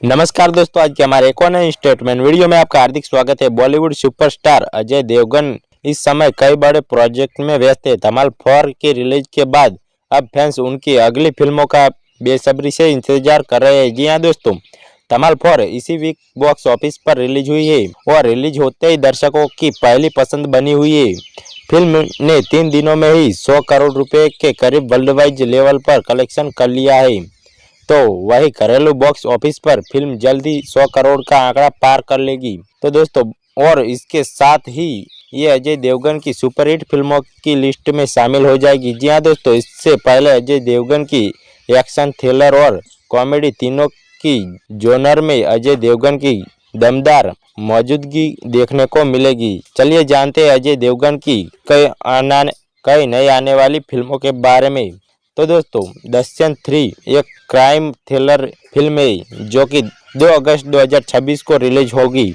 नमस्कार दोस्तों, आज के हमारे एक और नए स्टेटमेंट वीडियो में आपका हार्दिक स्वागत है। बॉलीवुड सुपरस्टार अजय देवगन इस समय कई बड़े प्रोजेक्ट में व्यस्त है। धमाल 4 के रिलीज के बाद अब फैंस उनकी अगली फिल्मों का बेसब्री से इंतजार कर रहे हैं। जी हाँ दोस्तों, धमाल 4 इसी वीक बॉक्स ऑफिस पर रिलीज हुई है और रिलीज होते ही दर्शकों की पहली पसंद बनी हुई है। फिल्म ने 3 दिनों में ही 100 करोड़ रुपए के करीब वर्ल्ड वाइड लेवल पर कलेक्शन कर लिया है। तो वही घरेलू बॉक्स ऑफिस पर फिल्म जल्दी 100 करोड़ का आंकड़ा पार कर लेगी। तो दोस्तों, और इसके साथ ही ये अजय देवगन की सुपरहिट फिल्मों की लिस्ट में शामिल हो जाएगी। जी हाँ दोस्तों, इससे पहले अजय देवगन की एक्शन, थ्रिलर और कॉमेडी तीनों की जोनर में अजय देवगन की दमदार मौजूदगी देखने को मिलेगी। चलिए जानते हैं अजय देवगन की कई नई आने वाली फिल्मों के बारे में। तो दोस्तों, दस्यन 3 एक क्राइम थ्रिलर फिल्म है जो कि 2 अगस्त 2026 को रिलीज होगी।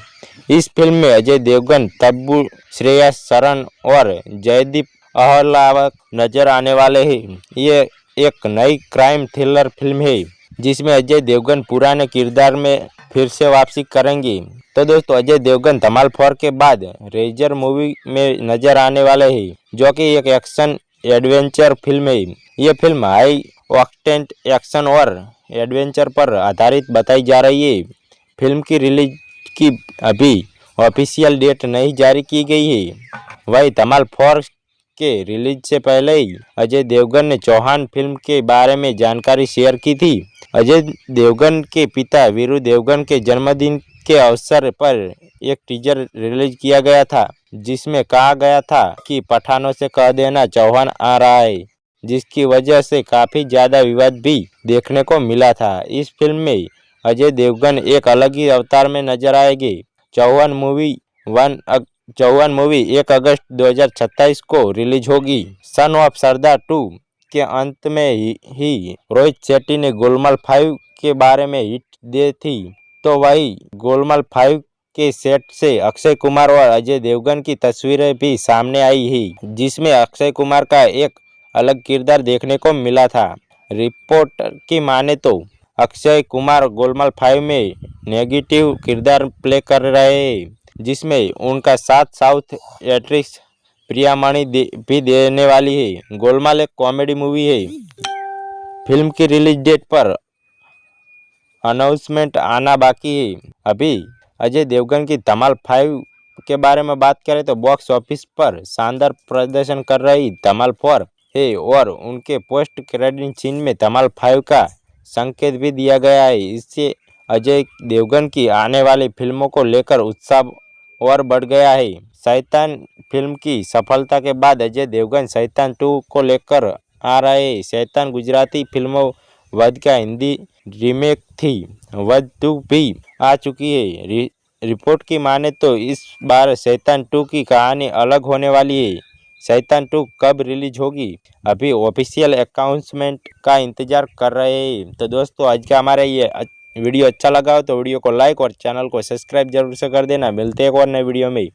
इस फिल्म में अजय देवगन, तब्बू, श्रेया शरण और जयदीप अहलावत नजर आने वाले हैं। ये एक नई क्राइम थ्रिलर फिल्म है जिसमें अजय देवगन पुराने किरदार में फिर से वापसी करेंगे। तो दोस्तों, अजय देवगन धमाल 4 के बाद रेजर मूवी में नजर आने वाले हैं जो कि एक एक्शन एडवेंचर फिल्म है। ये फिल्म हाई ऑक्टेन एक्शन और एडवेंचर पर आधारित बताई जा रही है। फिल्म की रिलीज की अभी ऑफिशियल डेट नहीं जारी की गई है। वही धमाल 4 के रिलीज से पहले ही अजय देवगन ने चौहान फिल्म के बारे में जानकारी शेयर की थी। अजय देवगन के पिता वीरू देवगन के जन्मदिन के अवसर पर एक टीजर रिलीज किया गया था जिसमें कहा गया था कि पठानों से कह देना चौहान आ रहा है, जिसकी वजह से काफी ज्यादा विवाद भी देखने को मिला था। इस फिल्म में अजय देवगन एक अलग ही अवतार में नजर आएंगे। चौहान मूवी 1 अगस्त 2027 को रिलीज होगी। सन ऑफ सरदार 2 के अंत में ही रोहित शेट्टी ने गोलमाल 5 के बारे में हिट दी थी। तो वही गोलमाल 5 के सेट से अक्षय कुमार और अजय देवगन की तस्वीरें भी सामने आई है जिसमें अक्षय कुमार का एक अलग किरदार देखने को मिला था। रिपोर्ट की माने तो अक्षय कुमार गोलमाल 5 में नेगेटिव किरदार प्ले कर रहे हैं जिसमें उनका साथ साउथ एक्ट्रेस प्रियामणि भी देने वाली है। गोलमाल एक कॉमेडी मूवी है। फिल्म की रिलीज डेट पर अनाउंसमेंट आना बाकी है। अभी अजय देवगन की धमाल 5 के बारे में बात करें तो बॉक्स ऑफिस पर शानदार प्रदर्शन कर रही धमाल 4 है और उनके पोस्ट क्रेडिट सीन में धमाल 5 का संकेत भी दिया गया है। इससे अजय देवगन की आने वाली फिल्मों को लेकर उत्साह और बढ़ गया है। शैतान फिल्म की सफलता के बाद अजय देवगन शैतान 2 को लेकर आ रहे हैं। शैतान गुजराती फिल्मों वध का हिंदी रीमेक थी। वध 2 भी आ चुकी है। रिपोर्ट की माने तो इस बार शैतान 2 की कहानी अलग होने वाली है। शैतान 2 कब रिलीज होगी, अभी ऑफिशियल अनाउंसमेंट का इंतजार कर रहे हैं। तो दोस्तों, आज का हमारा ये वीडियो अच्छा लगा हो तो वीडियो को लाइक और चैनल को सब्सक्राइब जरूर से कर देना। मिलते हैं एक और नए वीडियो में।